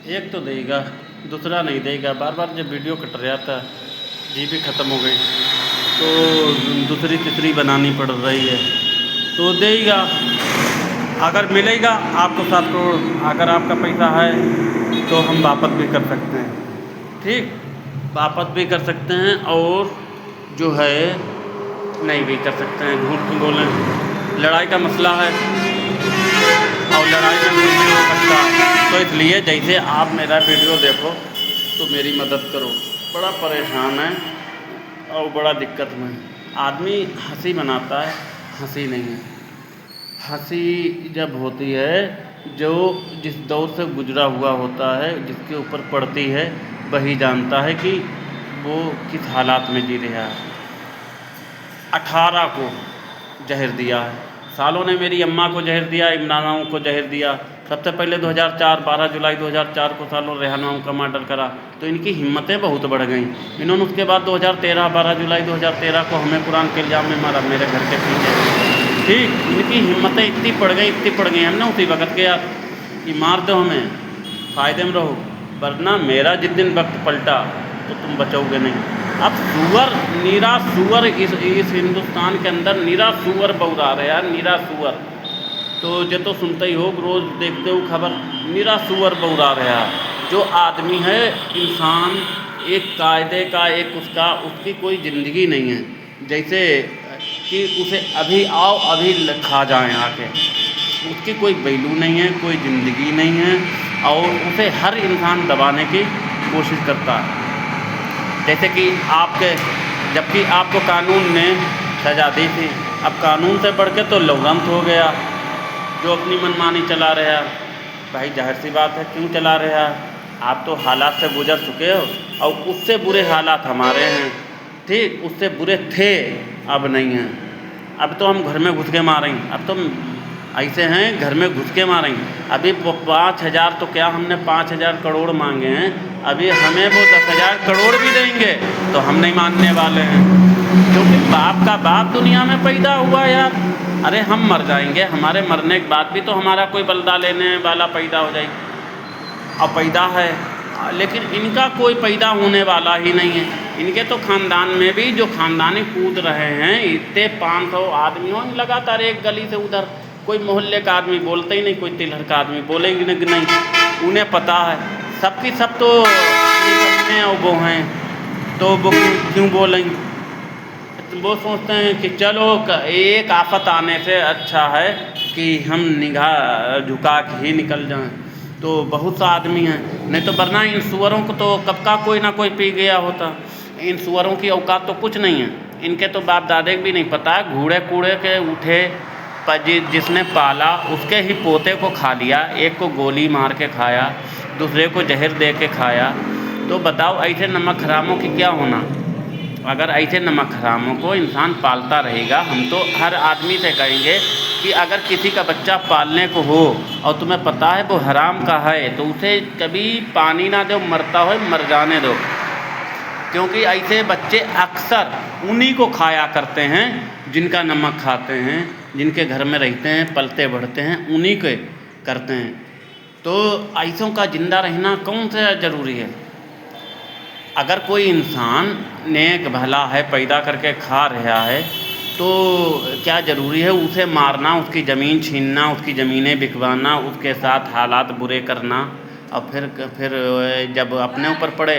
एक तो देगा, दूसरा नहीं देगा। बार बार जब वीडियो कट रहा था, जीबी ख़त्म हो गई, तो दूसरी तीसरी बनानी पड़ रही है, तो देगा। अगर मिलेगा आपको 7 करोड़, अगर आपका पैसा है तो हम वापस भी कर सकते हैं, ठीक, वापस भी कर सकते हैं, और जो है नहीं भी कर सकते हैं। झूठ क्यों बोलें, लड़ाई का मसला है और लड़ाई में कुछ भी हो सकता है। तो इसलिए जैसे आप मेरा वीडियो देखो तो मेरी मदद करो। बड़ा परेशान है और बड़ा दिक्कत में। आदमी हंसी बनाता है, हंसी नहीं है। हंसी जब होती है जो जिस दौर से गुजरा हुआ होता है, जिसके ऊपर पड़ती है, वही जानता है कि वो किस हालात में जी रहा है। 18 को जहर दिया है, सालों ने मेरी अम्मा को जहर दिया, इमरान को जहर दिया। सबसे पहले 2004 12 जुलाई 2004 को सालों रेहान का मर्डर करा, तो इनकी हिम्मतें बहुत बढ़ गईं। इन्होंने उसके बाद 2013 12 जुलाई 2013 को हमें कुरान के इल्ज़ाम में मारा, मेरे घर के पीछे, ठीक। इनकी हिम्मतें इतनी पड़ गई, हमने उसी वक्त किया कि मार दो हमें, फ़ायदे में रहो, वरना मेरा जिस दिन वक्त पलटा तो तुम बचोगे नहीं। अब सूअर, नीरा सूअर इस हिंदुस्तान के अंदर नीरा सूअर बौरा रहे यार, नीरा सूअर। तो ये तो सुनते ही हो, रोज़ देखते हो खबर, नीरा सूअर बौरा रहा। जो आदमी है, इंसान, एक कायदे का, एक उसकी कोई ज़िंदगी नहीं है। जैसे कि उसे अभी आओ अभी खा जाएं आके, उसकी कोई वैल्यू नहीं है, कोई ज़िंदगी नहीं है, और उसे हर इंसान दबाने की कोशिश करता है। जैसे कि जबकि आपको कानून ने सज़ा दी थी, अब कानून से बढ़ के तो लौरंत हो गया, जो अपनी मनमानी चला रहा। भाई जाहिर सी बात है, क्यों चला रहा? आप तो हालात से गुजर चुके हो, और उससे बुरे हालात हमारे हैं, ठीक, उससे बुरे थे, अब नहीं हैं। अब तो हम घर में घुस के मारेंगे, अब तो ऐसे हैं घर में घुस के मारेंगे। अभी 5,000 तो क्या, हमने 5,000 करोड़ मांगे हैं, अभी हमें वो 10,000 करोड़ भी देंगे तो हम नहीं मानने वाले हैं, क्योंकि बाप का बाप दुनिया में पैदा हुआ यार। अरे हम मर जाएंगे, हमारे मरने के बाद भी तो हमारा कोई बदला लेने वाला पैदा हो जाएगा, और पैदा है, लेकिन इनका कोई पैदा होने वाला ही नहीं है। इनके तो ख़ानदान में भी जो ख़ानदानी कूद रहे हैं, इतने 500 आदमी हो लगातार, एक गली से उधर, कोई मोहल्ले का आदमी बोलते ही नहीं, कोई तिलहर का आदमी बोलेंगे नहीं। उन्हें पता है सबकी सब तो निकलने और वो हैं, तो वो क्यों बोलेंगे? वो सोचते हैं कि चलो एक आफत आने से अच्छा है कि हम निगाह झुका के ही निकल जाएं। तो बहुत सा आदमी हैं, नहीं तो वरना इन सुअरों को तो कब का कोई ना कोई पी गया होता। इन सुअरों की औकात तो कुछ नहीं है, इनके तो बाप दादे भी नहीं पता, घूड़े कूड़े के उठे, जिसने पाला उसके ही पोते को खा लिया, एक को गोली मार के खाया, दूसरे को जहर दे के खाया। तो बताओ ऐसे नमक हरामों की क्या होना? अगर ऐसे नमक हरामों को इंसान पालता रहेगा, हम तो हर आदमी से कहेंगे कि अगर किसी का बच्चा पालने को हो और तुम्हें पता है वो हराम का है, तो उसे कभी पानी ना दो, मरता हो मर जाने दो, क्योंकि ऐसे बच्चे अक्सर उन्हीं को खाया करते हैं जिनका नमक खाते हैं, जिनके घर में रहते हैं, पलते बढ़ते हैं, उन्हीं के करते हैं। तो ऐसों का ज़िंदा रहना कौन सा ज़रूरी है? अगर कोई इंसान नेक भला है, पैदा करके खा रहा है, तो क्या ज़रूरी है उसे मारना, उसकी ज़मीन छीनना, उसकी ज़मीनें बिकवाना, उसके साथ हालात बुरे करना, और फिर जब अपने ऊपर पड़े